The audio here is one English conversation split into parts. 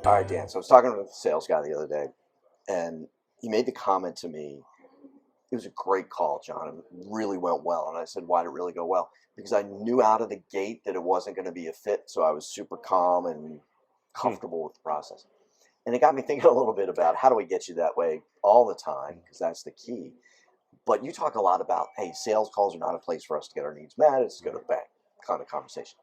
All right, Dan. So I was talking with a sales guy the other day, and he made the comment to me. It was a great call, John. It really went well. And I said, why did it really go well? Because I knew out of the gate that it wasn't going to be a fit. So I was super calm and comfortable with the process. And it got me thinking a little bit about how do we get you that way all the time? Because that's the key. But you talk a lot about, hey, sales calls are not a place for us to get our needs met. It's go to the bank kind of conversation.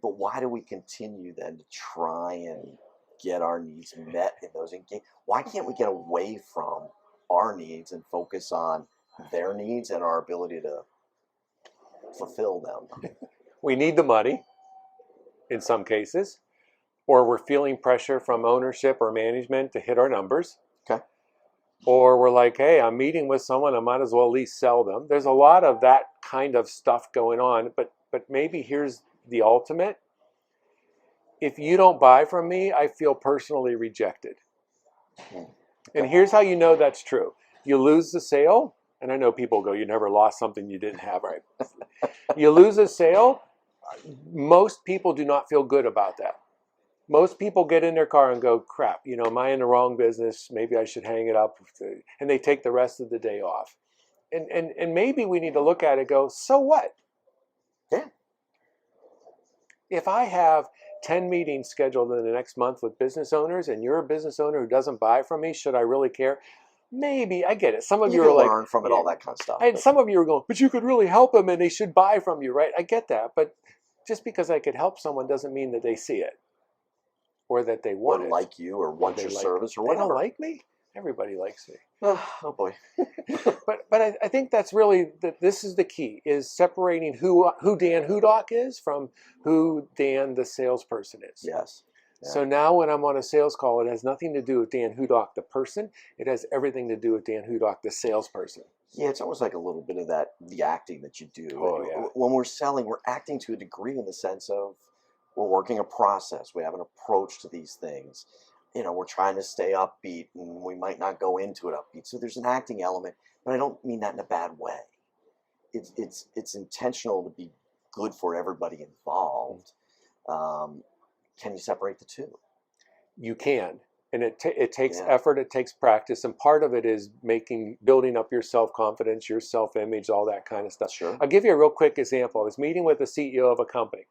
But why do we continue then to try and get our needs met in those engagements? Why can't we get away from our needs and focus on their needs and our ability to fulfill them? We need the money in some cases, or we're feeling pressure from ownership or management to hit our numbers. Okay. Or we're like, hey, I'm meeting with someone, I might as well at least sell them. There's a lot of that kind of stuff going on, but maybe here's the ultimate. If you don't buy from me, I feel personally rejected. Okay. And here's how you know that's true. You lose the sale, and I know people go, you never lost something you didn't have, right? You lose a sale, most people do not feel good about that. Most people get in their car and go, crap, am I in the wrong business? Maybe I should hang it up. And they take the rest of the day off. And maybe we need to look at it and go, so what? Yeah. If I have 10 meetings scheduled in the next month with business owners and you're a business owner who doesn't buy from me, should I really care? Maybe. I get it. Some of you are like, learn from it, all that kind of stuff. And some of you are going, but you could really help them and they should buy from you, right? I get that. But just because I could help someone doesn't mean that they see it or that they want it. Like you or want your service or whatever. They don't like me? Everybody likes me. Oh boy. but I think that's really, this is the key, is separating who Dan Hudock is from who Dan the salesperson is. Yes. Yeah. So now when I'm on a sales call, it has nothing to do with Dan Hudock the person. It has everything to do with Dan Hudock the salesperson. Yeah, it's almost like a little bit of the acting that you do. Oh, yeah. When we're selling, we're acting to a degree in the sense of we're working a process. We have an approach to these things. We're trying to stay upbeat, and we might not go into it upbeat. So there's an acting element, but I don't mean that in a bad way. It's intentional to be good for everybody involved. Can you separate the two? You can. And it takes effort, it takes practice, and part of it is building up your self-confidence, your self-image, all that kind of stuff. Sure. I'll give you a real quick example. I was meeting with the CEO of a company,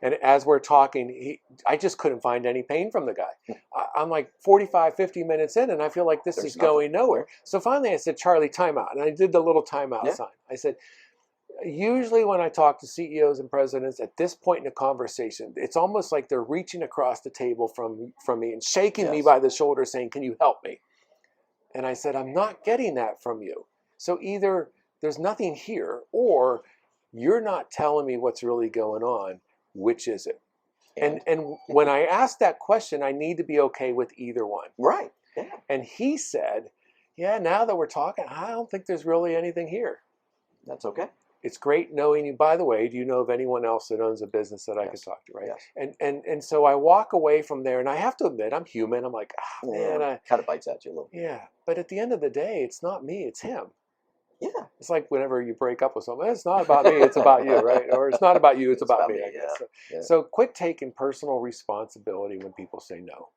and as we're talking, I just couldn't find any pain from the guy. I'm like 45, 50 minutes in, and I feel like this is going nowhere. So finally I said, Charlie, time out. And I did the little timeout sign. I said, usually when I talk to CEOs and presidents at this point in the conversation, it's almost like they're reaching across the table from me and shaking me by the shoulder saying, can you help me? And I said, I'm not getting that from you. So either there's nothing here or you're not telling me what's really going on. Which is it? And when I ask that question, I need to be okay with either one. Right. Yeah. And he said, yeah, now that we're talking, I don't think there's really anything here. That's okay. It's great knowing you. By the way, do you know of anyone else that owns a business that I could talk to, right? Yes. And so I walk away from there, and I have to admit, I'm human. I'm like, man, it kind of bites at you a little bit. Yeah, but at the end of the day, it's not me, it's him. Yeah. It's like whenever you break up with someone, it's not about me, it's about you, right? Or it's not about you, it's about me, I guess. Yeah. So quit taking personal responsibility when people say no.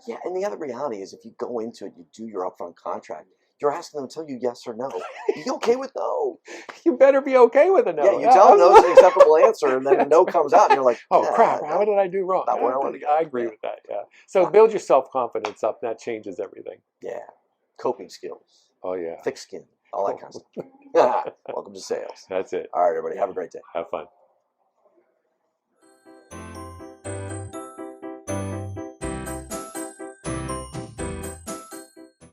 Yeah, and the other reality is if you go into it, you do your upfront contract, you're asking them to tell you yes or no. Be okay with no. You better be okay with a no. Yeah, you tell them no is an acceptable answer, and then a no comes out, and you're like, oh, crap, how did I do wrong? I agree with that, So build your self-confidence up, and that changes everything. Yeah. Coping skills. Oh, yeah. Thick skin. All that kind of stuff. Welcome to sales. That's it. All right, everybody. Have a great day. Have fun.